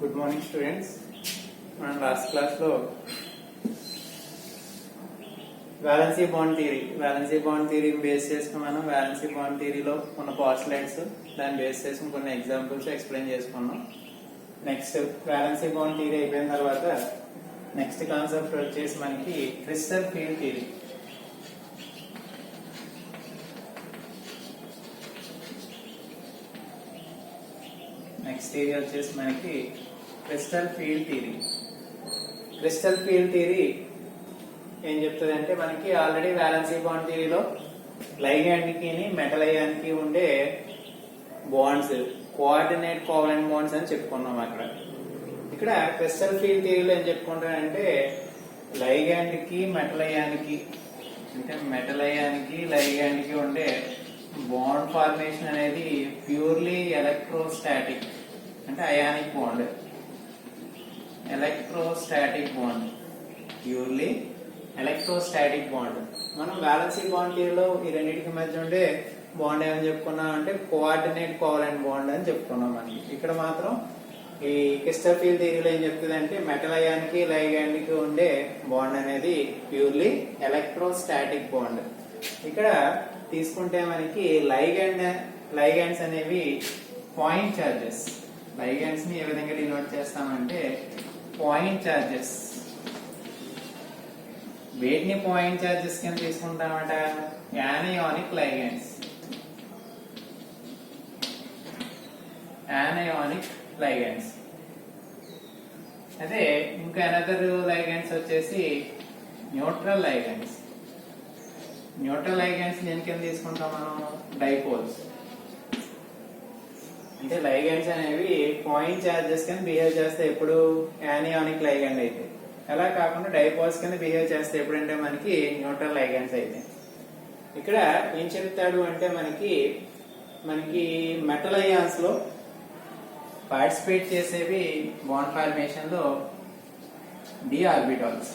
Good morning students. మనం last class లో valency bond థియరీని base చేసుకుని మనం వ్యాలెన్సీ బాండ్ థియరీలో ఉన్న పాస్టులేట్స్ దాన్ని బేస్ చేసుకుని కొన్ని ఎగ్జాంపుల్స్ ఎక్స్ప్లెయిన్ చేసుకున్నాం. నెక్స్ట్ వ్యాలెన్సీ బాండ్ థియరీ అయిపోయిన తర్వాత నెక్స్ట్ కాన్సెప్ట్ వచ్చేసి మనకి crystal field theory. Next theory వచ్చేసి మనకి క్రిస్టల్ ఫీల్డ్ థియరీ ఏం చెప్తుంది అంటే మనకి ఆల్రెడీ వ్యాలెన్సీ బాండ్ థియరీలో లైగాండ్ కి మెటల్ అయాన్కి ఉండే బాండ్స్ కోఆర్డినేట్ కోవలెంట్ బాండ్స్ అని చెప్పుకున్నాం. ఇక్కడ క్రిస్టల్ ఫీల్డ్ థియరీలో ఏం చెప్పుకుంటారంటే లైగాండ్ కి మెటల్ అయాన్కి అంటే మెటల్ అయాన్కి లైగాండ్ కి ఉండే బాండ్ ఫార్మేషన్ అనేది ప్యూర్లీ ఎలక్ట్రోస్టాటిక్ అంటే ionic bond. Purely electrostatic bond. మనం వ్యాలెన్సీ బాండ్ థియరీలో ఈ రెండింటికి మధ్య ఉండే బాండ్ ఏమని చెప్పుకున్నాం అంటే కోఆర్డినేట్ కోవలెంట్ బాండ్ అని చెప్పుకున్నాం. మనకి ఇక్కడ మాత్రం ఈ క్రిస్టల్ ఫీల్డ్ థియరీలో ఏం చెప్తుంది అంటే మెటల్ అయాన్కి లైగాండ్ కి ఉండే బాండ్ అనేది ప్యూర్లీ ఎలక్ట్రోస్టాటిక్ బాండ్. ఇక్కడ తీసుకుంటే మనకి లైగాండ్స్ అనేవి పాయింట్ చార్జెస్. లైగాండ్స్ ని ఏ విధంగా డినోట్ చేస్తామంటే పాయింట్ చార్జెస్. వేటిని పాయింట్ చార్జెస్ కింద తీసుకుంటామట యానయానిక్ లైగాండ్స్. అదే ఇంకా అనదర్ లైగాండ్స్ వచ్చేసి న్యూట్రల్ లైగాండ్స్ దేని కింద తీసుకుంటాం మనం డైపోల్స్. అంటే లైగాండ్స్ అనేవి పాయింట్ చార్జెస్ కింద బిహేవ్ చేస్తే ఎప్పుడు యానియానిక్ లైగాండ్ అయితే, అలా కాకుండా డైపోల్స్ కింద బిహేవ్ చేస్తే ఎప్పుడంటే మనకి న్యూట్రల్ లైగాండ్స్ అయితే. ఇక్కడ ఏం చెప్తాడు అంటే మనకి మెటల్ అయాన్స్ లో పార్టిసిపేట్ చేసేవి బాండ్ ఫార్మేషన్ లో డి ఆర్బిటాల్స్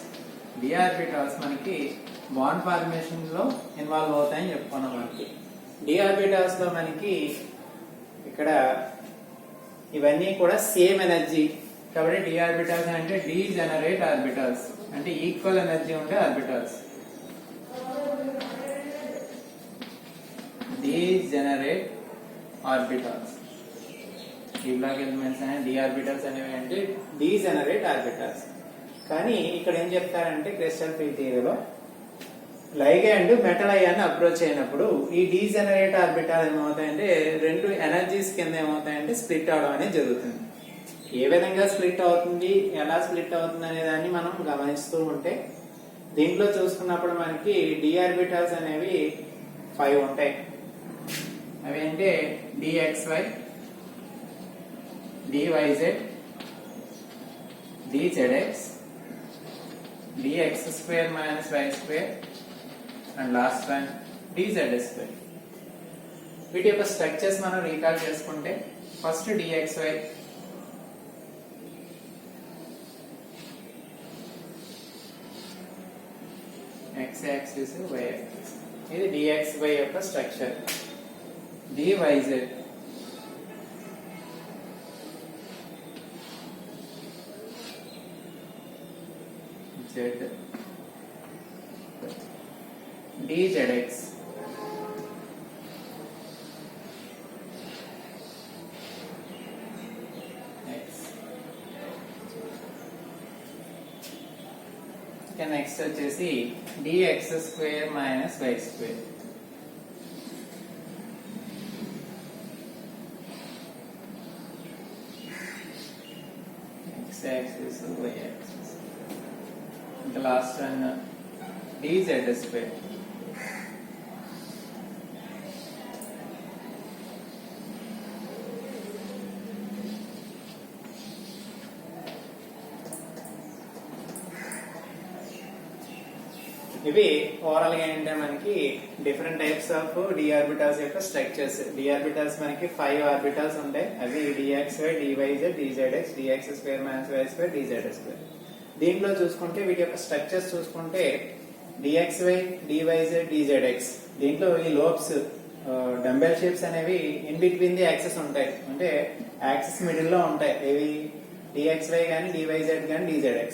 మనకి బాండ్ ఫార్మేషన్ లో ఇన్వాల్వ్ అవుతాయని చెప్పుకున్నాం. మనకి డి ఆర్బిటాల్స్ లో మనకి ఇక్కడ ఇవన్నీ కూడా సేమ్ ఎనర్జీ కాబట్టి డి ఆర్బిటాల్స్ అంటే డీజెనరేట్ ఆర్బిటాల్స్ అంటే ఈక్వల్ ఎనర్జీ ఉండే ఆర్బిటాల్స్. ఈ బ్లాక్ ఎలిమెంట్స్ అనే డి ఆర్బిటాల్స్ అనేవి అంటే డీజెనరేట్ ఆర్బిటాల్స్. కానీ ఇక్కడ ఏం చెప్తారంటే క్రిస్టల్ ఫీల్డ్ థియరీలో లైగాండ్ మెటల్ అయాన్ అప్రోచ్ అయినప్పుడు ఈ డీజెనరేట్ ఆర్బిటాల్ ఏమవుతాయంటే రెండు ఎనర్జీస్ కింద ఏమవుతాయంటే స్ప్లిట్ అవడం అనేది జరుగుతుంది. ఏ విధంగా స్ప్లిట్ అవుతుంది, ఎలా స్ప్లిట్ అవుతుంది అనే దాన్ని మనం గమనిస్తూ ఉంటే దీంట్లో చూసుకున్నప్పుడు మనకి డి ఆర్బిటాల్స్ అనేవి 5 ఉంటాయి. అవి అంటే DXY, DYZ, DZX, DX² - Y² and last one DZ². వీటి యొక్క స్ట్రక్చర్స్ మనం రీకాల్ చేసుకుంటే first DXY X axis Y axis, ఇది DXY యొక్క స్ట్రక్చర్. DYZ Z, DZX X. Next వచ్చేసి DX² - Y². X axis Y axis. ఇంకా లాస్ట్ వన్ DZ². ఇవి ఓవరాల్ గా ఏంటంటే మనకి different types of D orbitals యొక్క స్ట్రక్చర్స్. డి ఆర్బిటాల్స్ మనకి 5 ఆర్బిటాల్స్ ఉంటాయి. అవి DXY, DYZ, DZX, DX² - Y², DZ². దీంట్లో చూసుకుంటే వీటి యొక్క స్ట్రక్చర్స్ చూసుకుంటే DXY, DYZ, DZX దీంట్లో ఈ లోబ్స్ డంబెల్ షేప్స్ అనేవి ఇన్ బిట్వీన్ ది యాక్సెస్ ఉంటాయి, అంటే యాక్సెస్ మిడిల్ లో ఉంటాయి. ఇవి dxy కానీ dyz కానీ dzx.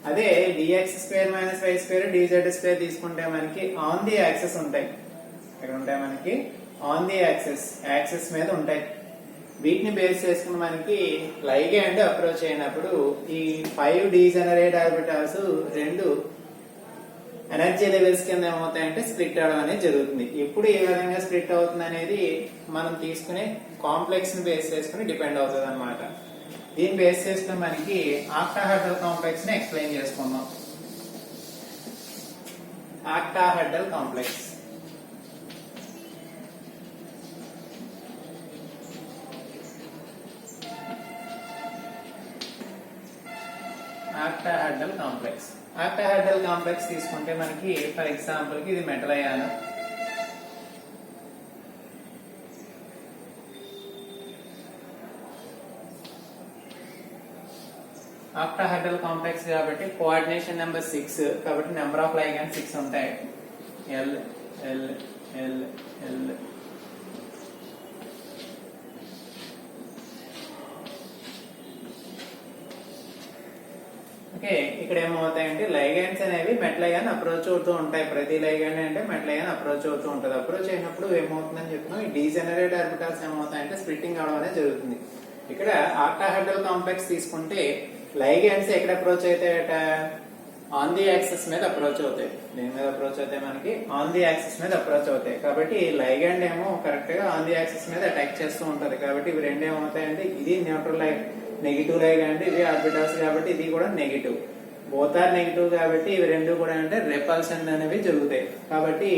అదే dx square minus why square dz square తీసుకుంటే మనకి ఆన్ ది యాక్సెస్ ఉంటాయి. ఇక్కడ ఉంటాయి మనకి ఆన్ ది యాక్సెస్ మీద ఉంటాయి. వీటిని బేస్ చేసుకుని మనకి లైగండ్ అప్రోచ్ అయినప్పుడు ఈ 5 డీజనరేట్ ఆర్బిటాల్స్ రెండు ఎనర్జీ లెవెల్స్ కింద ఏమవుతాయంటే స్ప్లిట్ అవడం అనేది జరుగుతుంది. ఎప్పుడు ఏ విధంగా స్ప్లిట్ అవుతుంది అనేది మనం తీసుకునే కాంప్లెక్స్ ని బేస్ చేసుకుని డిపెండ్ అవుతుంది అనమాట. దీన్ని బేస్ చేసుకుని మనకి ఆక్టాహెడ్రల్ కాంప్లెక్స్ ని ఎక్స్ప్లెయిన్ చేసుకుందాం. ఆక్టాహెడ్రల్ కాంప్లెక్స్ ఆక్టాహెడ్రల్ కాంప్లెక్స్ తీసుకుంటే మనకి ఫర్ ఎగ్జాంపుల్ కి ఇది మెటల్ అయాన్, ఆక్టాహెడ్రల్ కాంప్లెక్స్ కాబట్టి కోఆర్డినేషన్ నెంబర్ 6 కాబట్టి నెంబర్ ఆఫ్ లైగండ్స్ 6 ఉంటాయి. L L L L okay. ఇక్కడ ఏమవుతాయంటే లైగండ్స్ అనేవి మెటల్ అయాన్ అప్రోచ్ అవుతూ ఉంటాయి. ప్రతి లైగండ్ అంటే మెటల్ అయాన్ అప్రోచ్ అవుతూ ఉంటుంది. అప్రోచ్ అయినప్పుడు ఏమవుతుందని చెప్తున్నాం, ఈ డీజనరేట్ ఆర్బిటాల్స్ ఏమవుతాయంటే స్ప్లిట్టింగ్ అవడం అనేది జరుగుతుంది. ఇక్కడ ఆక్టాహెడ్రల్ కాంప్లెక్స్ తీసుకుంటే లైగండ్స్ ఎక్కడ అప్రోచ్ అవుతాయట, ఆన్ ది యాక్సిస్ మీద అప్రోచ్ అవుతాయి. దేని మీద అప్రోచ్ అవుతాయి, మనకి ఆన్ ది యాక్సిస్ మీద అప్రోచ్ అవుతాయి. కాబట్టి లైగండ్ ఏమో కరెక్ట్ గా ఆన్ ది యాక్సిస్ మీద అటాక్ చేస్తూ ఉంటది. కాబట్టి ఇవి రెండు ఏమవుతాయంటే ఇది న్యూట్రల్ నెగిటివ్ లైగండ్, ఇది ఆర్బిటాల్స్ కాబట్టి ఇది కూడా నెగిటివ్. బోత్ ఆర్ నెగిటివ్ కాబట్టి ఇవి రెండు కూడా అంటే రిపల్షన్ అనేవి జరుగుతాయి. కాబట్టి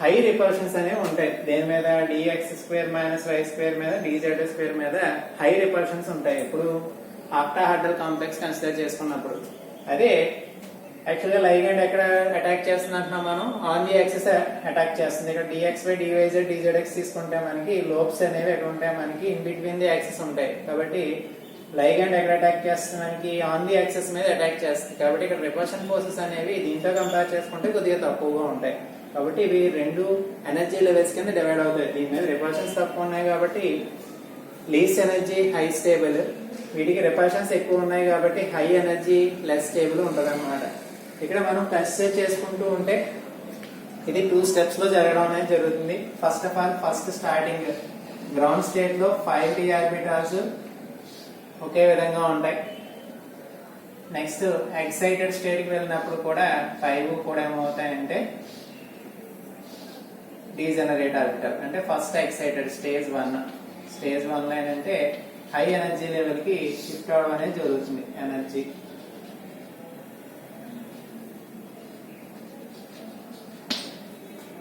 హై రిపల్షన్స్ అనేవి ఉంటాయి. దేని మీద, d x square minus why square మీద డిజెడ్ స్క్వేర్ మీద హై రిపల్షన్స్ ఉంటాయి. ఇప్పుడు ఆక్టాహెడ్రల్ కాంప్లెక్స్ కన్సిడర్ చేసుకున్నప్పుడు అదే యాక్చువల్ గా లైగండ్ ఎక్కడ అటాక్ చేస్తుంది అంటున్నాం మనం, ఆన్ ది యాక్సిస్ అటాక్ చేస్తుంది. ఇక్కడ డిఎక్స్ వై డివైజెడ్ డిజెడ్ఎక్స్ తీసుకుంటే మనకి లోబ్స్ అనేవి ఎక్కడ ఉంటాయి, మనకి ఇన్ బిట్వీన్ ది యాక్సిస్ ఉంటాయి. కాబట్టి లైగండ్ ఎక్కడ అటాక్ చేస్తుంది, మనకి ఆన్ ది యాక్సిస్ మీద అటాక్ చేస్తుంది. కాబట్టి ఇక్కడ రిపల్షన్ ఫోర్సెస్ అనేవి దీంతో కంపేర్ చేసుకుంటే కొద్దిగా తక్కువగా ఉంటాయి. కాబట్టి ఇవి రెండు ఎనర్జీ లెవెల్స్ కింద డివైడ్ అవుతాయి. దీని మీద రిపల్షన్స్ తక్కువ ఉన్నాయి కాబట్టి లీస్ట్ ఎనర్జీ హై స్టేబుల్, వీటికి రిపల్షన్స్ ఎక్కువ ఉన్నాయి కాబట్టి హై ఎనర్జీ లెస్ స్టేబుల్ ఉంటుంది అనమాట. ఇక్కడ మనం కన్సిడర్ చేసుకుంటూ ఉంటే ఇది 2 స్టెప్స్ లో జరగడం అనేది జరుగుతుంది. First of all first starting ground state లో 5 d ఆర్బిటాల్స్ ఒకే విధంగా ఉంటాయి. నెక్స్ట్ ఎక్సైటెడ్ స్టేట్ కి వెళ్ళినప్పుడు కూడా 5 కూడా ఏమవుతాయంటే డీజనరేట్ ఆర్బిటల్. అంటే ఫస్ట్ ఎక్సైటెడ్ స్టేజ్ 1 లో ఏంటంటే హై ఎనర్జీ లెవెల్ కి షిఫ్ట్ అవడం అనేది జరుగుతుంది. ఎనర్జీ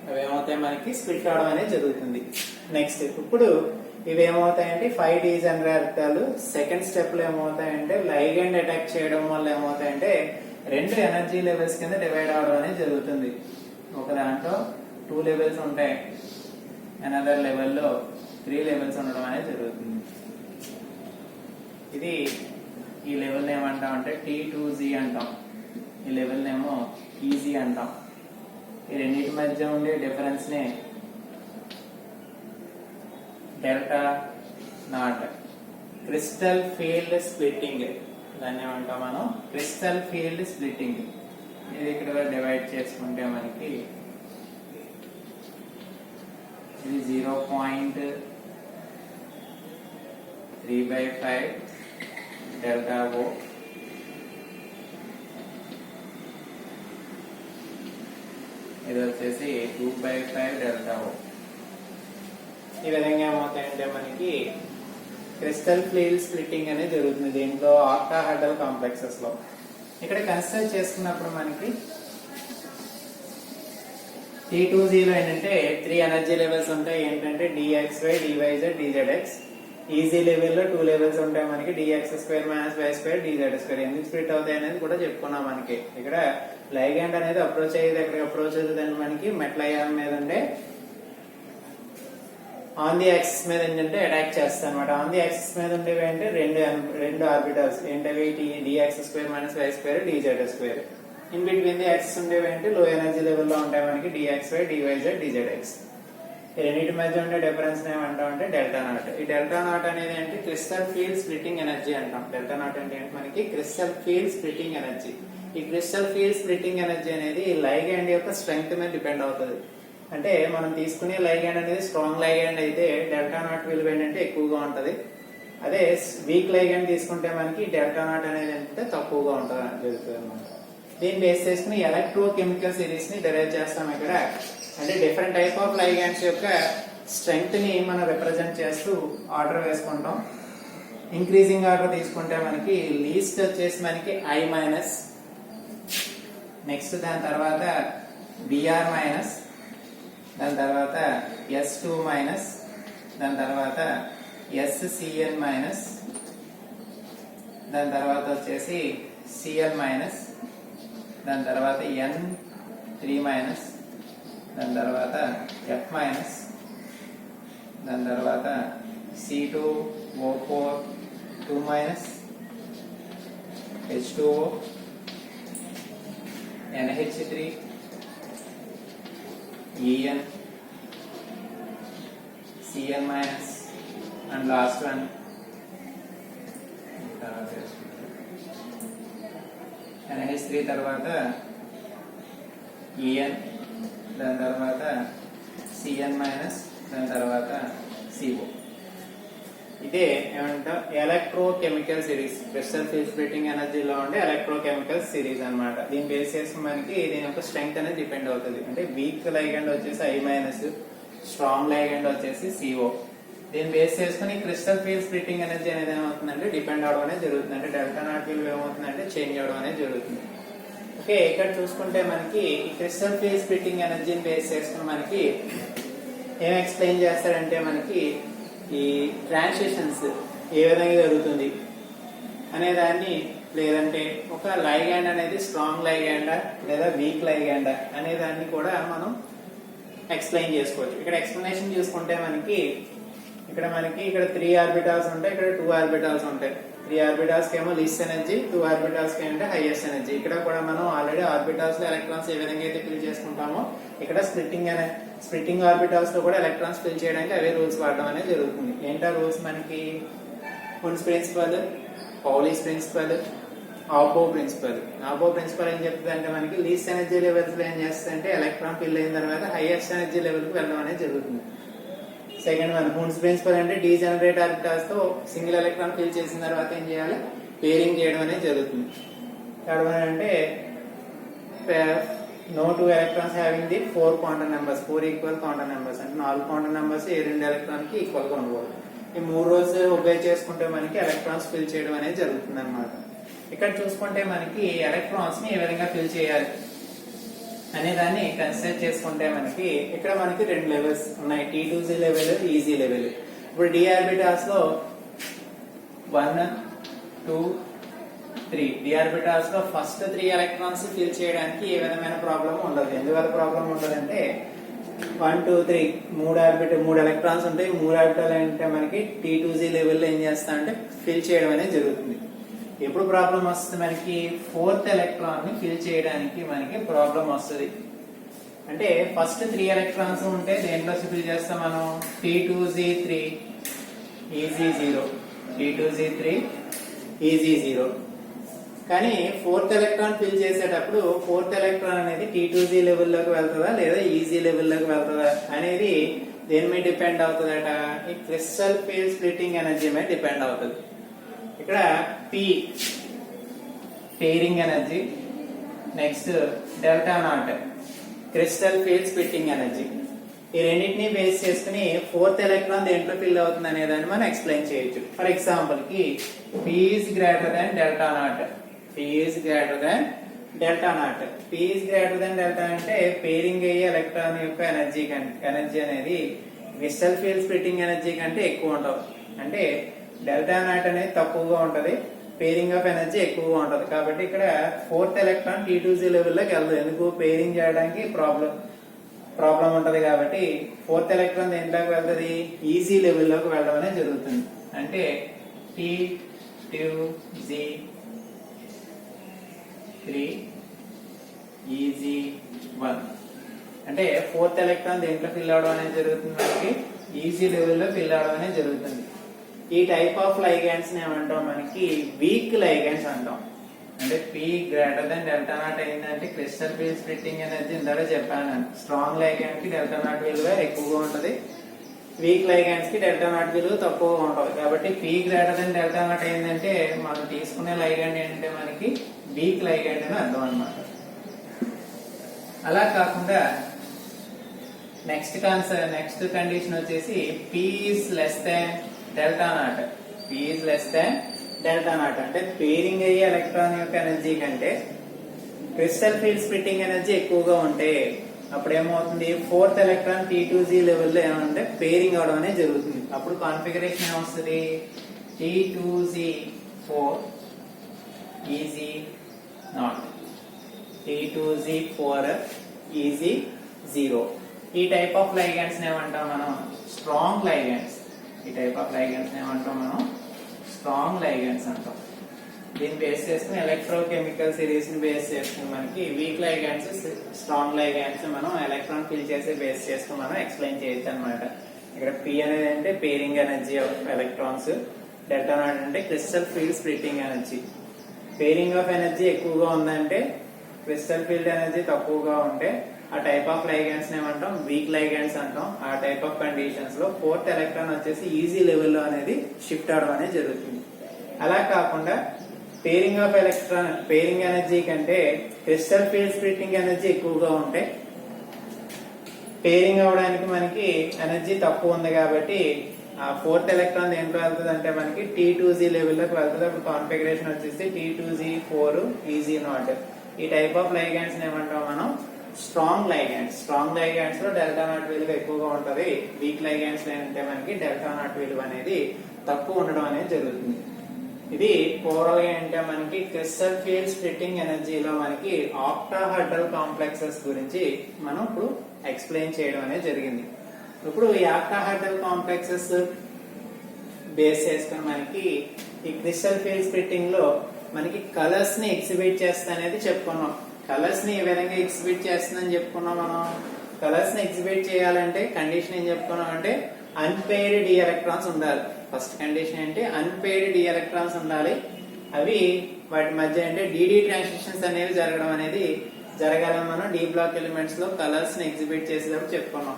అవి ఏమవుతాయి, మనకి స్ప్లిట్ అవడం అనేది జరుగుతుంది. నెక్స్ట్ ఇప్పుడు ఇవి ఏమవుతాయంటే 5 డీజనరేట్ సెకండ్ స్టెప్ లో ఏమవుతాయంటే లైగండ్ అటాక్ చేయడం వల్ల ఏమవుతాయంటే రెండు ఎనర్జీ లెవెల్స్ కింద డివైడ్ అవడం అనేది జరుగుతుంది. ఒక దాంట్లో 2 లెవెల్స్ ఉంటాయి, అనదర్ లెవెల్లో 3 లెవెల్స్ ఉండడం అనేది జరుగుతుంది. ఇది ఈ లెవెల్ ఏమంటాం అంటే T2Z అంటాం, ఈ లెవెల్ ఏమో ఈజీ అంటాం. ఈ రెండింటి మధ్య ఉండే డిఫరెన్స్ నే delta not crystal field splitting, దాన్ని ఏమంటాం మనం క్రిస్టల్ ఫీల్డ్ స్ప్లిట్టింగ్. ఇది ఇక్కడ డివైడ్ చేసుకుంటే మనకి ఇది 0.3/5 డెల్టా ఓ, ఇది వచ్చేసి 2/5 డెల్టా ఓ. ఈ విధంగా ఏమవుతాయంటే మనకి క్రిస్టల్ ఫీల్డ్ స్ప్లిట్టింగ్ అనేది జరుగుతుంది దీంట్లో ఆక్టాహెడ్రల్ కాంప్లెక్సెస్ లో. ఇక్కడ కన్సిడర్ చేసుకున్నప్పుడు మనకి T2Z లో ఏంటంటే 3 ఎనర్జీ లెవెల్స్ ఉంటాయి. ఏంటంటే DXY, DYZ, DZX. E g level లో 2 లెవెల్స్ ఉంటాయి మనకి, DX square minus why square DZ square. ఎందుకు స్ప్లిట్ అవుతాయి అనేది కూడా చెప్పుకున్నాం. మనకి ఇక్కడ లైగండ్ అనేది అప్రోచ్ అయ్యేది ఎక్కడికి అప్రోచ్ అవుతుంది, మనకి మెటల్ అయాన్ మీద ఉండే ఆన్ ది యాక్సిస్ మీద ఏంటంటే అటాక్ చేస్తాయి అనమాట. ఆన్ ది యాక్సిస్ మీద ఉండేవి అంటే రెండు ఆర్బిటల్స్ ఏంటవి, DX square minus why square DZ square. In between the axis ఉండేవి అంటే లో ఎనర్జీ లెవెల్ లో ఉంటాయి మనకి DXY, DYZ, DZX. ఈ రెండింటి మధ్య ఉండే డిఫరెన్స్ ఏమంటాం అంటే డెల్టా నాట్. ఈ డెల్టా నాట్ అనేది ఏంటి, క్రిస్టల్ ఫీల్డ్ స్ప్లిట్టింగ్ ఎనర్జీ అంటాం. డెల్టా నాట్ అంటే ఏంటి మనకి, క్రిస్టల్ ఫీల్డ్ స్ప్లిట్టింగ్ ఎనర్జీ. ఈ క్రిస్టల్ ఫీల్డ్ స్ప్లిట్టింగ్ ఎనర్జీ అనేది లైగాండ్ యొక్క స్ట్రెంగ్త్ మీద డిపెండ్ అవుతుంది. అంటే మనం తీసుకునే లైగాండ్ అనేది స్ట్రాంగ్ లైగాండ్ అయితే డెల్టా నాట్ విలువ ఏంటంటే ఎక్కువగా ఉంటది. అదే వీక్ లైగాండ్ తీసుకుంటే మనకి డెల్టా నాట్ అనేది ఏంటంటే తక్కువగా ఉంటుంది జరుగుతుంది అనమాట. దీన్ని బేస్ చేసుకుని ఎలక్ట్రోకెమికల్ సిరీస్ ని డెరైవ్ చేస్తాం ఇక్కడ. అంటే డిఫరెంట్ టైప్ ఆఫ్ లైగాండ్స్ యొక్క స్ట్రెంగ్త్ ని మనం రిప్రజెంట్ చేస్తూ ఆర్డర్ వేసుకుంటాం. ఇంక్రీజింగ్ ఆర్డర్ తీసుకుంటే మనకి లీస్ట్ వచ్చేసి మనకి I మైనస్, నెక్స్ట్ దాని తర్వాత Br మైనస్, దాని తర్వాత S2 మైనస్, దాని తర్వాత SCN మైనస్, దాని తర్వాత వచ్చేసి Cl మైనస్, దాని తర్వాత N3 మైనస్, దాని తర్వాత F మైనస్, దాని తర్వాత C2O4 2 minus, H2O, NH3, En, Cl minus and last one NH3 తర్వాత En, దాని తర్వాత Cn మైనస్, దాని తర్వాత CO. ఇదే ఏమంటాం electrochemical series. Crystal field splitting ఎనర్జీలో ఉండే ఎలక్ట్రోకెమికల్ సిరీస్ అన్నమాట. దీని బేస్ చేసి మనకి దీని యొక్క స్ట్రెంగ్త్ అనేది డిపెండ్ అవుతుంది. అంటే వీక్ లైగండ్ వచ్చేసి I మైనస్, స్ట్రాంగ్ లైగండ్ వచ్చేసి CO. దీన్ని బేస్ చేసుకుని క్రిస్టల్ ఫీల్డ్ స్ప్లిట్టింగ్ ఎనర్జీ అనేది ఏమవుతుందంటే డిపెండ్ అవడం అనేది జరుగుతుంది. అంటే డెల్టా నాట్ విలువ ఏమవుతుందంటే చేంజ్ అవడం అనేది జరుగుతుంది. ఓకే, ఇక్కడ చూసుకుంటే మనకి ఈ క్రిస్టల్ ఫీల్డ్ స్ప్లిట్టింగ్ ఎనర్జీని బేస్ చేసుకుని మనకి ఏం ఎక్స్ప్లెయిన్ చేస్తారంటే మనకి ఈ ట్రాన్సిషన్స్ ఏ విధంగా జరుగుతుంది అనే దాన్ని, లేదంటే ఒక లైగాండ్ అనేది స్ట్రాంగ్ లైగాండా లేదా వీక్ లైగాండా అనే దాన్ని కూడా మనం ఎక్స్ప్లెయిన్ చేసుకోవచ్చు. ఇక్కడ ఎక్స్ప్లెనేషన్ చూసుకుంటే మనకి ఇక్కడ 3 ఆర్బిటాల్స్ ఉంటాయి, ఇక్కడ 2 ఆర్బిటాల్స్ ఉంటాయి. 3 ఆర్బిటాల్స్ ఏమో లీస్ట్ ఎనర్జీ, 2 ఆర్బిటాల్స్ కి అంటే హైయెస్ట్ ఎనర్జీ. ఇక్కడ కూడా మనం ఆల్రెడీ ఆర్బిటాల్స్ లో ఎలక్ట్రాన్స్ ఏ విధంగా అయితే ఫిల్ చేసుకుంటామో ఇక్కడ స్ప్లిట్టింగ్ ఆర్బిటాల్స్ లో కూడా ఎలక్ట్రాన్స్ ఫిల్ చేయడానికి అవే రూల్స్ వాడడం అనేది జరుగుతుంది. ఏంటా రూల్స్ మనకి, Hund's principal, Pauli's principal, ఆబో principal. ఆబో principal ఏం చెప్తుంది అంటే మనకి లీస్ట్ ఎనర్జీ లెవెల్స్ లో ఏం చేస్తుందంటే ఎలక్ట్రాన్ ఫిల్ అయిన తర్వాత హైయెస్ట్ ఎనర్జీ లెవెల్ కి వెళ్ళడం అనేది జరుగుతుంది. సెకండ్ వన్ హున్స్ ప్రిన్సిపల్ అంటే డీజనరేట్ ఆర్బిటాల్స్ తో సింగిల్ ఎలక్ట్రాన్ ఫిల్ చేసిన తర్వాత ఏం చేయాలి, పేరింగ్ చేయడం అనేది జరుగుతుంది. థర్డ్ వన్ అంటే no two electrons having the 4 quantum numbers, 4 equal quantum numbers. అంటే 4 quantum numbers ఏ రెండు ఎలక్ట్రాన్ కి ఈక్వల్ గా ఉండకూడదు. ఈ 3 రోజు ఒబే చేసుకుంటే మనకి ఎలక్ట్రాన్స్ ఫిల్ చేయడం అనేది జరుగుతుంది అన్నమాట. ఇక్కడ చూసుకుంటే మనకి ఎలక్ట్రాన్స్ ని ఏ విధంగా ఫిల్ చేయాలి అనే దాన్ని కన్సిడర్ చేసుకుంటే మనకి ఇక్కడ మనకి 2 లెవెల్స్ ఉన్నాయి, T2Z లెవెల్, ఈజీ లెవెల్. ఇప్పుడు d ఆర్బిటాల్స్ లో 1 2 3 d ఆర్బిటాల్స్ లో ఫస్ట్ 3 ఎలక్ట్రాన్స్ ఫిల్ చేయడానికి ఏ విధమైన ప్రాబ్లం ఉండదు. ఎందువల్ల ప్రాబ్లం ఉండదంటే 1 2 3 3 ఎలక్ట్రాన్స్ ఉంటాయి. 3 ఆర్బిటాల్ అంటే మనకి T2Z లెవెల్ ఏం చేస్తా అంటే ఫిల్ చేయడం అనేది జరుగుతుంది. ఎప్పుడు ప్రాబ్లం వస్తుంది మనకి, 4th ఎలక్ట్రాన్ ని ఫిల్ చేయడానికి మనకి ప్రాబ్లం వస్తుంది. అంటే ఫస్ట్ 3 ఎలక్ట్రాన్స్ ఉంటే దేంట్లో ఫిల్ చేస్తాం మనం, T2Z3 EZ0, T2Z3 EZ0. కానీ 4th ఎలక్ట్రాన్ ఫిల్ చేసేటప్పుడు 4th ఎలక్ట్రాన్ అనేది T2Z లెవెల్లోకి వెళ్తుందా లేదా ఈజీ లెవెల్లోకి వెళ్తుందా అనేది దేని మీద డిపెండ్ అవుతుందట, ఈ క్రిస్టల్ ఫీల్డ్ స్ప్లిట్టింగ్ ఎనర్జీ మీద డిపెండ్ అవుతుంది. ఇక్కడ P pairing energy, next delta not crystal field splitting energy. ఈ రెండింటిని బేస్ చేసుకుని 4th ఎలక్ట్రాన్ దేంట్లో ఫిల్ అవుతుంది అనే దాన్ని మనం ఎక్స్ప్లెయిన్ చేయొచ్చు. ఫర్ ఎగ్జాంపుల్ కి P is greater than delta naught, P is greater than delta naught. P is greater than delta అంటే పేరింగ్ అయ్యే ఎలక్ట్రాన్ యొక్క ఎనర్జీ అనేది క్రిస్టల్ ఫీల్డ్ స్ప్లిట్టింగ్ ఎనర్జీ కంటే ఎక్కువ ఉంటుంది. అంటే డెల్టా నాట్ అనేది తక్కువగా ఉంటది, పేరింగ్ ఆఫ్ ఎనర్జీ ఎక్కువగా ఉంటది. కాబట్టి ఇక్కడ 4th ఎలక్ట్రాన్ T2Z లెవెల్లోకి వెళ్తుంది. ఎందుకు, పేరింగ్ చేయడానికి ప్రాబ్లం ఉంటది. కాబట్టి 4th ఎలక్ట్రాన్ దేంట్లోకి వెళ్తుంది, ఈజీ లెవెల్లోకి వెళ్ళడం అనేది జరుగుతుంది. అంటే T2Z3 EZ1 అంటే ఫోర్త్ ఎలక్ట్రాన్ దేంట్లో ఫిల్ అవడం అనేది జరుగుతుంది, మనకి ఈజీ లెవెల్లో ఫిల్ అవడం అనేది జరుగుతుంది. ఈ టైప్ ఆఫ్ లైగాండ్స్ ఏమంటాం, మనకి వీక్ లైగాండ్స్ అంటాం. అంటే P greater than delta not అయిందంటే క్రిస్టల్ ఫీల్డ్ స్ప్లిట్టింగ్ ఎనర్జీ ఇందాక చెప్పాను. స్ట్రాంగ్ లైగాండ్ కి డెల్టా నాట్ విలువ ఎక్కువగా ఉంటది, వీక్ లైగాండ్స్ కి డెల్టా నాట్ విలువ తక్కువగా ఉంటది. కాబట్టి P greater than delta not అయిందంటే మనం తీసుకునే లైగాండ్ ఏంటంటే మనకి వీక్ లైగాండ్ అని అర్థం అన్నమాట. అలా కాకుండా నెక్స్ట్ కండిషన్ వచ్చేసి P is less than delta not. P is less than delta naught అంటే పేరింగ్ అయ్యే ఎలక్ట్రాన్ యొక్క ఎనర్జీ కంటే క్రిస్టల్ ఫీల్డ్ స్ప్లిట్టింగ్ ఎనర్జీ ఎక్కువగా ఉంటే అప్పుడు ఏమవుతుంది, ఫోర్త్ ఎలక్ట్రాన్ T2Z లెవెల్లో ఏమంటే పేరింగ్ అవడం అనేది జరుగుతుంది. అప్పుడు కాన్ఫిగరేషన్ ఏమొస్తుంది, T2Z4 EZ0, T2Z4 EZ0. ఈ టైప్ ఆఫ్ లైగాండ్స్ ఏమంటాం మనం, స్ట్రాంగ్ లైగాండ్స్. ఈ టైప్ ఆఫ్ లైగాండ్స్ ఏమంటాం మనం, స్ట్రాంగ్ లైగాండ్స్ అంటాం. దీన్ని బేస్ చేసుకుని ఎలక్ట్రోకెమికల్ సిరీస్ ని బేస్ చేసుకుని మనకి వీక్ లైగాండ్స్, స్ట్రాంగ్ లైగాండ్స్ మనం ఎలక్ట్రాన్ ఫిల్ చేసి బేస్ చేసుకుని మనం ఎక్స్ప్లెయిన్ చేయొచ్చు అనమాట. ఇక్కడ P అనేది అంటే pairing energy of electrons, delta naught అంటే crystal field splitting energy. Pairing of energy ఎక్కువగా ఉందంటే క్రిస్టల్ ఫీల్డ్ ఎనర్జీ తక్కువగా ఉంటే ఆ టైప్ ఆఫ్ లైగాండ్స్ ఏమంటాం, వీక్ లైగాండ్స్ అంటాం. ఆ టైప్ ఆఫ్ కండిషన్స్ లో ఫోర్త్ ఎలక్ట్రాన్ వచ్చేసి ఈజీ లెవెల్లో అనేది షిఫ్ట్ అవడం అనేది జరుగుతుంది. అలా కాకుండా పేరింగ్ ఎనర్జీ కంటే క్రిస్టల్ ఫీల్డ్ స్ప్లిట్టింగ్ ఎనర్జీ ఎక్కువగా ఉంటే పేరింగ్ అవడానికి మనకి ఎనర్జీ తక్కువ ఉంది కాబట్టి ఆ ఫోర్త్ ఎలక్ట్రాన్ దేంట్లో వెళ్తుంది అంటే మనకి T2Z లెవెల్లోకి వెళ్తుంది. అప్పుడు కాన్ఫిగరేషన్ వచ్చేసి T2Z4 EZ0. ఈ టైప్ ఆఫ్ లైగాండ్స్ ఏమంటాం మనం, స్ట్రాంగ్ లైగాండ్స్. స్ట్రాంగ్ లైగాండ్స్ లో డెల్టా నాట్ విలువ ఎక్కువగా ఉంటది, వీక్ లైగాండ్స్ ఏంటంటే మనకి డెల్టా నాట్ విలువ అనేది తక్కువ ఉండడం అనేది జరుగుతుంది. ఇది ఓవరాల్ గా అంటే మనకి క్రిస్టల్ ఫీల్డ్ స్ప్లిట్టింగ్ ఎనర్జీలో మనకి ఆక్టాహెడ్రల్ కాంప్లెక్సెస్ గురించి మనం ఇప్పుడు ఎక్స్ప్లెయిన్ చేయడం అనేది జరిగింది. ఇప్పుడు ఈ ఆక్టాహెడ్రల్ కాంప్లెక్సెస్ బేస్ చేసుకుని మనకి ఈ క్రిస్టల్ ఫీల్డ్ స్ప్లిట్టింగ్ లో మనకి కలర్స్ ని ఎగ్జిబిట్ చేస్తా అనేది చెప్పుకున్నాం. కలర్స్ ని ఏ విధంగా ఎగ్జిబిట్ చేస్తుందని చెప్పుకున్నాం మనం. కలర్స్ ని ఎగ్జిబిట్ చేయాలంటే కండిషన్ ఏం చెప్పుకున్నాం అంటే అన్పెయిర్డ్ డి ఎలక్ట్రాన్స్ ఉండాలి. ఫస్ట్ కండిషన్ ఏంటి, అన్పెయిర్డ్ డి ఎలక్ట్రాన్స్ ఉండాలి. అవి వాటి మధ్య అంటే డిడి ట్రాన్సిషన్స్ అనేవి జరగడం అనేది జరగాలని మనం డి బ్లాక్ ఎలిమెంట్స్ లో కలర్స్ ని ఎగ్జిబిట్ చేసేటప్పుడు చెప్పుకున్నాం.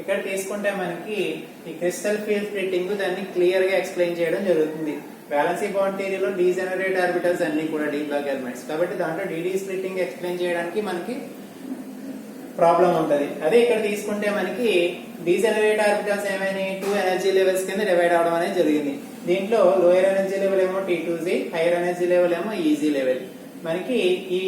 ఇక్కడ తీసుకుంటే మనకి ఈ క్రిస్టల్ ఫీల్డ్ స్ప్లిట్టింగ్ దాన్ని క్లియర్ గా ఎక్స్ప్లెయిన్ చేయడం జరుగుతుంది. వ్యాలెన్సీ బాండ్ థియరీలో డీజెనరేట్ ఆర్బిటల్స్ అన్ని కూడా డి బ్లాక్ ఎలిమెంట్స్ కాబట్టి దాంట్లో డిడి స్ప్లిట్టింగ్ ఎక్స్ప్లెయిన్ చేయడానికి మనకి ప్రాబ్లం ఉంటది. అదే ఇక్కడ తీసుకుంటే మనకి డీజెనరేట్ ఆర్బిటల్స్ ఏమైనా 2 ఎనర్జీ లెవెల్స్ కింద డివైడ్ అవడం అనేది జరిగింది. దీంట్లో లోయర్ ఎనర్జీ లెవెల్ ఏమో T2Z, హైయర్ ఎనర్జీ లెవెల్ ఏమో ఈజీ లెవెల్. మనకి ఈ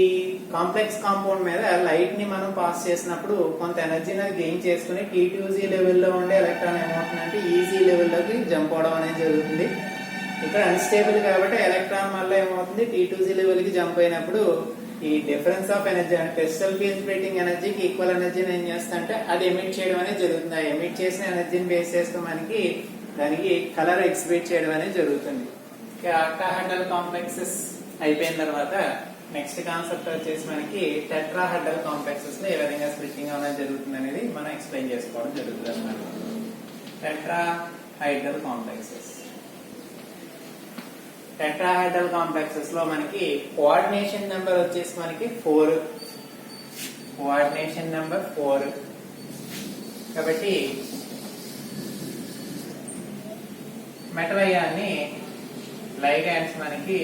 కాంప్లెక్స్ కాంపౌండ్ మీద లైట్ ని మనం పాస్ చేసినప్పుడు కొంత ఎనర్జీని గెయిన్ చేసుకుని T2Z లెవెల్లో ఉండే ఎలక్ట్రాన్ ఏమవుతుందంటే ఈజీ లెవెల్లోకి జంప్ అవడం అనేది జరుగుతుంది. ఇక్కడ అన్స్టేబుల్ కాబట్టి ఎలక్ట్రాన్ వల్ల ఏమవుతుంది, T2Z లెవెల్ కి జంప్ అయినప్పుడు ఈ డిఫరెన్స్ ఆఫ్ ఎనర్జీ అంటే క్రిస్టల్ ఫీల్డ్ స్ప్లిట్టింగ్ ఎనర్జీకి ఈక్వల్ ఎనర్జీని ఏం చేస్తా అంటే అది ఎమిట్ చేయడం అనేది జరుగుతుంది. ఆ ఎమిట్ చేసిన ఎనర్జీని బేస్ చేసుకుని మనకి దానికి కలర్ ఎగ్జిబిట్ చేయడం అనేది జరుగుతుంది. ఆక్టాహెడ్రల్ కాంప్లెక్సెస్ అయిపోయిన తర్వాత నెక్స్ట్ కాన్సెప్ట్ వచ్చేసి మనకి టెట్రాహెడ్రల్ కాంప్లెక్సెస్ లో ఏ విధంగా స్ప్లిట్టింగ్ అనేది జరుగుతుంది అనేది మనం ఎక్స్ప్లెయిన్ చేసుకోవడం జరుగుతుంది అన్నమాట. టెట్రాహెడ్రల్ కాంప్లెక్సెస్ టెట్రాహెడ్రల్ కాంప్లెక్సెస్ లో మనకి కోఆర్డినేషన్ నెంబర్ వచ్చేసి మనకి 4. కోఆర్డినేషన్ నెంబర్ 4 కాబట్టి మెటల్ అయాన్ని లైగాండ్స్ మనకి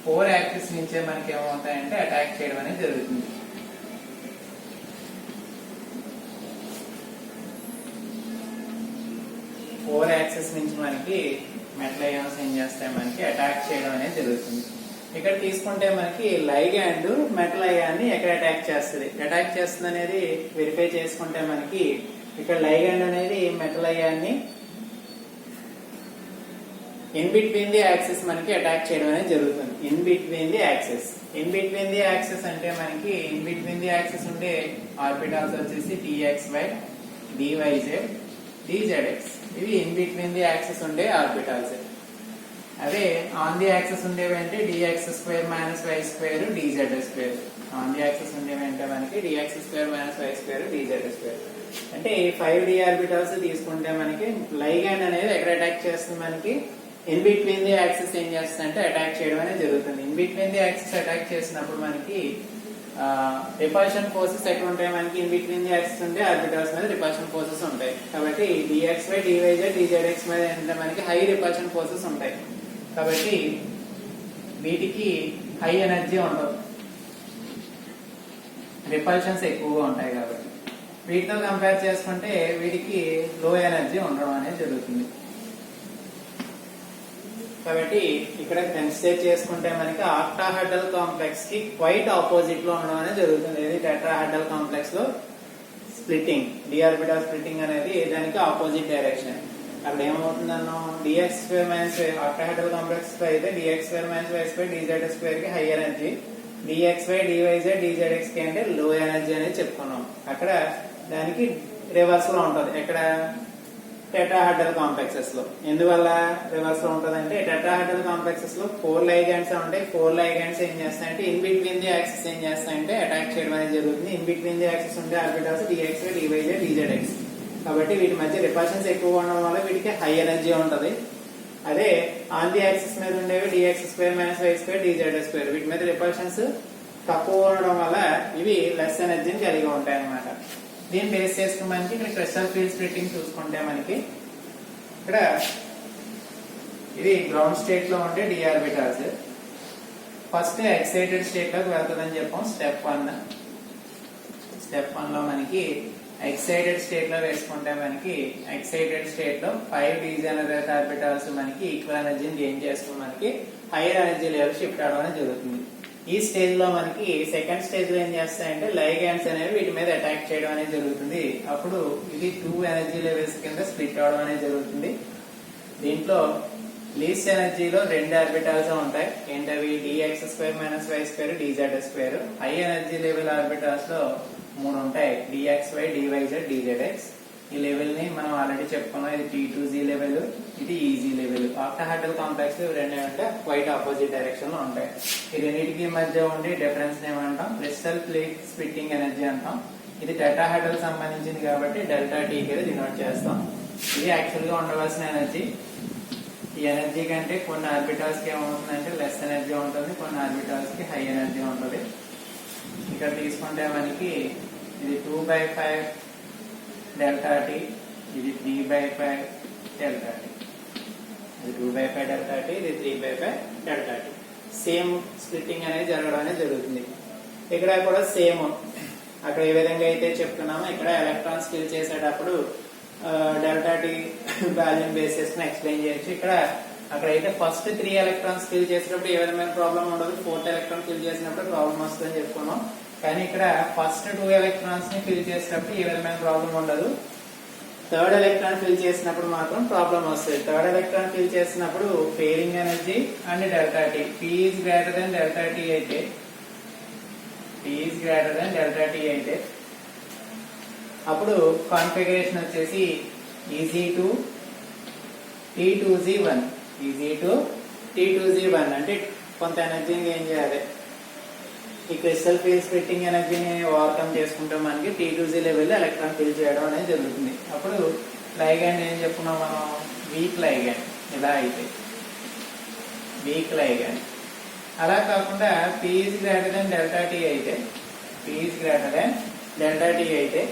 4 యాక్సిస్ నుంచే మనకి ఏమవుతాయంటే అటాక్ చేయడం అనేది జరుగుతుంది. ఫోర్ యాక్సిస్ నుంచి మనకి మెటల్ అయాన్స్ ఏం చేస్తాయి, మనకి అటాక్ చేయడం అనేది జరుగుతుంది. ఇక్కడ తీసుకుంటే మనకి లైగాండ్ మెటల్ అయాన్ని ఎక్కడ అటాక్ చేస్తుంది అనేది వెరిఫై చేసుకుంటే మనకి ఇక్కడ లైగాండ్ అనేది మెటల్ అయాన్ని ఇన్ బిట్వీన్ ది యాక్సిస్ మనకి అటాక్ చేయడం అనేది జరుగుతుంది. ఇన్ బిట్వీన్ ది యాక్సిస్ అంటే మనకి ఇన్ బిట్వీన్ ది యాక్సిస్ ఉండే ఆర్బిటాల్స్ వచ్చేసి dxy, dyz, dzx. ఇవి ఇన్ బిట్వీన్ ది యాక్సిస్ ఉండే ఆర్బిటాల్స్. అదే ఆన్ ది యాక్సెస్ ఉండేవి అంటే dx square minus why square dz square. On the axes ఉండేవి అంటే మనకి dx square minus why square dz square. అంటే 5d ఆర్బిటాల్స్ తీసుకుంటే మనకి లైగాండ్ అనేది ఎక్కడ అటాక్ చేస్తుంది, మనకి ఇన్ బిట్వీన్ ది యాక్సెస్ ఏం చేస్తుంది అంటే అటాక్ చేయడం అనేది జరుగుతుంది. In between the access attack చేసినప్పుడు మనకి రిపల్షన్ ఫోర్సెస్ ఎక్కడ ఉంటాయి, మనకి ఇన్ బిట్వీన్ ది యాక్సెస్ ఉంటే ఆర్బిటాల్స్ మీద రిపల్షన్ ఫోర్సెస్ ఉంటాయి. కాబట్టి dxy dyz dzx మీద అంటే మనకి హై రిపల్షన్ ఫోర్సెస్ ఉంటాయి. కాబట్టి వీటికి హై ఎనర్జీ ఉండదు, రిపల్షన్స్ ఎక్కువగా ఉంటాయి. కాబట్టి వీటితో కంపేర్ చేసుకుంటే వీటికి లో ఎనర్జీ ఉండడం అనేది జరుగుతుంది. కాబట్టి ఇక్కడ కన్సిడర్ చేసుకుంటే మనకి ఆక్టాహెడ్రల్ కాంప్లెక్స్ కి క్వైట్ ఆపోజిట్ లో ఉండడం అనేది జరుగుతుంది. ఇది టెట్రాహెడ్రల్ కాంప్లెక్స్ లో స్ప్లిట్టింగ్, డి ఆర్బిటాల్ స్ప్లిట్టింగ్ అనేది దానికి ఆపోజిట్ డైరెక్షన్. అక్కడ ఏమవుతుందన్నో dx square minus octahedral complex లో అయితే dx square minus why square dz square కి high energy, dxy dyz dzx కి అంటే లో ఎనర్జీ అనేది చెప్పుకున్నాం. అక్కడ దానికి రివర్స్ లో ఉంటది ఎక్కడ టెట్రాహెడ్రల్ కాంప్లెక్సెస్ లో. ఎందువల్ల రివర్స్ లో ఉంటది అంటే టెట్రాహెడ్రల్ కాంప్లెక్సెస్ లో 4 లైగాండ్స్ ఉంటాయి. 4 లైగాండ్స్ ఏం చేస్తాయంటే ఇన్ బిట్వీన్ ది యాక్సిస్ ఏం చేస్తాయంటే అటాక్ చేయడం అనేది జరుగుతుంది. ఇన్ బిట్వీన్ ది యాక్సిస్ ఉంటే ఆర్బిటాల్స్ dxy dyz dzx. కాబట్టి వీటి మధ్య రిపల్షన్స్ ఎక్కువ ఉండడం వల్ల వీటికి హై ఎనర్జీ ఉంటది. అదే ఆన్ ది యాక్సిస్ మీద ఉండేవి dx square minus why square dz square, వీటి మీద రిపల్షన్స్ తక్కువ ఉండడం వల్ల ఇవి లెస్ ఎనర్జీని కలిగి ఉంటాయి అన్నమాట. దీన్ని బేస్ చేసుకుని మనకి ఇక్కడ క్రిస్టల్ ఫీల్డ్ స్ప్లిట్టింగ్ చూసుకుంటే మనకి ఇక్కడ ఇది గ్రౌండ్ స్టేట్ లో ఉంటే d orbitals first excited state లోకి వెళ్తుందని చెప్పాం. స్టెప్ 1 లో మనకి ఎక్సైటెడ్ స్టేట్ లో వేసుకుంటే మనకి ఎక్సైటెడ్ స్టేట్ లో 5 డీజనరేట్ ఆర్బిటాల్స్ మనకి ఈక్వల్ ఎనర్జీని గెయిన్ చేసుకుని మనకి హైయర్ ఎనర్జీ లెవెల్ షిఫ్ట్ అవడం అనేది జరుగుతుంది. ఈ స్టేజ్ లో మనకి సెకండ్ స్టేజ్ లో ఏం చేస్తాయంటే లైగాండ్స్ అనేవి వీటి మీద అటాక్ చేయడం అనేది జరుగుతుంది. అప్పుడు ఇది 2 ఎనర్జీ లెవెల్స్ కింద స్ప్లిట్ అవడం అనేది జరుగుతుంది. దీంట్లో లీస్ట్ ఎనర్జీలో 2 ఆర్బిటాల్స్ ఉంటాయి. ఏంటవి dx square minus why square dz square. High energy level orbitals లో 3 ఉంటాయి, dxy dyz dzx. ఈ లెవెల్ ని మనం ఆల్రెడీ చెప్పుకున్నాం, ఇది T2z లెవెల్, ఇది ఈజీ లెవెల్. ఆక్టాహెడ్రల్ కాంప్లెక్స్ రెండు అంటే క్వైట్ ఆపోజిట్ డైరెక్షన్ లో ఉంటాయి. ఈ రెండింటికి మధ్య ఉండి డిఫరెన్స్ ఏమంటాం, క్రిస్టల్ ప్లేట్ స్ప్లిట్టింగ్ ఎనర్జీ అంటాం. ఇది టెట్రాహెడ్రల్ సంబంధించింది కాబట్టి డెల్టా టీ కి డినోట్ చేస్తాం. ఇది యాక్చువల్ గా ఉండవలసిన ఎనర్జీ. ఈ ఎనర్జీ కంటే కొన్ని ఆర్బిటాల్స్ కి ఏమవుతుందంటే లెస్ ఎనర్జీ ఉంటుంది, కొన్ని ఆర్బిటాల్స్ కి హై ఎనర్జీ ఉంటుంది. ఇక్కడ తీసుకుంటే మనకి ఇది 2/5 డెల్టా టీ, ఇది 3/5 డెల్టా టీ. ఇది 2/5 డెల్టా టీ, ఇది 3/5 డెల్టా టీ. సేమ్ స్ప్లిట్టింగ్ అనేది జరగడం అనేది జరుగుతుంది. ఇక్కడ కూడా సేమ్ అక్కడ ఏ విధంగా అయితే చెప్తున్నామో ఇక్కడ ఎలక్ట్రాన్స్ ఫిల్ చేసేటప్పుడు డెల్టా టీ వాల్యూమ్ బేస్ చేసుకుని ఎక్స్ప్లెయిన్ చేయొచ్చు. ఇక్కడ అక్కడైతే ఫస్ట్ 3 ఎలక్ట్రాన్స్ ఫిల్ చేసినప్పుడు ఏ విధమైన ప్రాబ్లం ఉండదు, 4th ఎలక్ట్రాన్ ఫిల్ చేసినప్పుడు ప్రాబ్లం వస్తుందని చెప్పుకున్నాం. కానీ ఇక్కడ ఫస్ట్ 2 ఎలక్ట్రాన్స్ ని ఫిల్ చేసినప్పుడు ఏ విధమైన ప్రాబ్లం ఉండదు, 3rd ఎలక్ట్రాన్ ఫిల్ చేసినప్పుడు మాత్రం ప్రాబ్లం వస్తుంది. 3rd ఎలక్ట్రాన్ ఫిల్ చేసినప్పుడు pairing energy and delta T, P is greater than delta T అయితే, P is greater than delta T అయితే అప్పుడు కాన్ఫిగరేషన్ వచ్చేసి EZ2 T2Z1, EZ2 T2Z1 అంటే కొంత ఎనర్జీని ఏం చేయాలి, ఈ క్రిస్టల్ ఫీల్డ్ స్ప్లిట్టింగ్ ఎనర్జీని ఓవర్కమ్ చేసుకుంటే మనకి T2Z లెవెల్ ఎలక్ట్రాన్ ఫిల్ చేయడం అనేది జరుగుతుంది. అప్పుడు లైగాండ్ ఏం చెప్పుకున్నాం మనం, వీక్ లైగాండ్. ఇలా అయితే వీక్ లైగాండ్. అలా కాకుండా P is greater than delta T అయితే, P is greater than delta T అయితే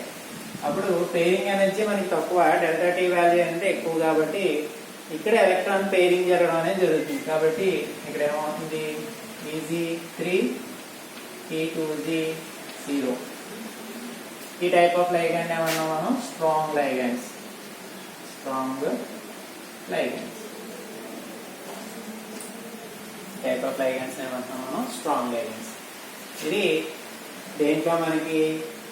అప్పుడు పేరింగ్ ఎనర్జీ మనకి తక్కువ, డెల్టా టీ వాల్యూ అనేది ఎక్కువ. కాబట్టి ఇక్కడ ఎలక్ట్రాన్ పేరింగ్ జరగడం అనేది జరుగుతుంది. కాబట్టి ఇక్కడ ఏమవుతుంది, EZ3 T2Z0. ఈ టైప్ ఆఫ్ లైగాండ్ ఏమన్నా మనం strong ligands, strong ligands. Type of ligands ఏమంటాం మనం స్ట్రాంగ్ లైగాండ్స్. ఇది దేంట్లో మనకి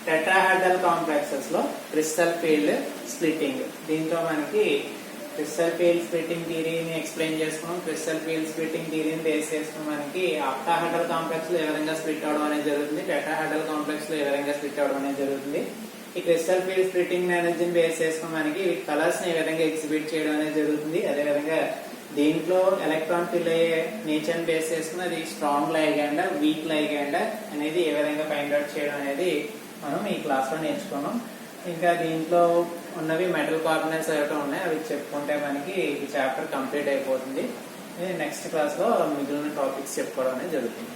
టెట్రాహెడ్రల్ కాంప్లెక్సెస్ లో క్రిస్టల్ ఫీల్డ్ స్ప్లిట్టింగ్. దీంతో మనకి క్రిస్టల్ ఫీల్డ్ స్ప్లిట్టింగ్ థియరీని ఎక్స్ప్లెయిన్ చేసుకున్నాం. క్రిస్టల్ ఫీల్డ్ స్ప్లిట్టింగ్ థియరీని బేస్ చేసుకుని మనకి ఆక్టాహెడ్రల్ కాంప్లెక్స్ లో ఏ విధంగా స్ప్లిట్ అవడం అనేది జరుగుతుంది, టెట్రాహెడ్రల్ కాంప్లెక్స్ లో ఏ విధంగా స్ప్లిట్ అవడం అనేది జరుగుతుంది. ఈ క్రిస్టల్ ఫీల్డ్ స్ప్లిట్టింగ్ ఎనర్జీని బేస్ చేసుకుని మనకి కలర్స్ ని ఏ విధంగా ఎగ్జిబిట్ చేయడం అనేది జరుగుతుంది. అదేవిధంగా దీంట్లో ఎలక్ట్రాన్ ఫిల్ అయ్యే నేచర్ బేస్ చేసుకుని అది స్ట్రాంగ్ లైగాండా వీక్ లైగాండా అనేది ఏ విధంగా ఫైండ్ అవుట్ చేయడం అనేది మనం ఈ క్లాస్ లో నేర్చుకున్నాం. ఇంకా దీంట్లో ఉన్నవి మెటల్ కార్బోనేట్స్ ఏవైతే ఉన్నాయి అవి చెప్పుకుంటే మనకి ఈ చాప్టర్ కంప్లీట్ అయిపోతుంది. నెక్స్ట్ క్లాస్ లో మిగిలిన టాపిక్స్ చెప్పుకోవడం అనేది జరుగుతుంది.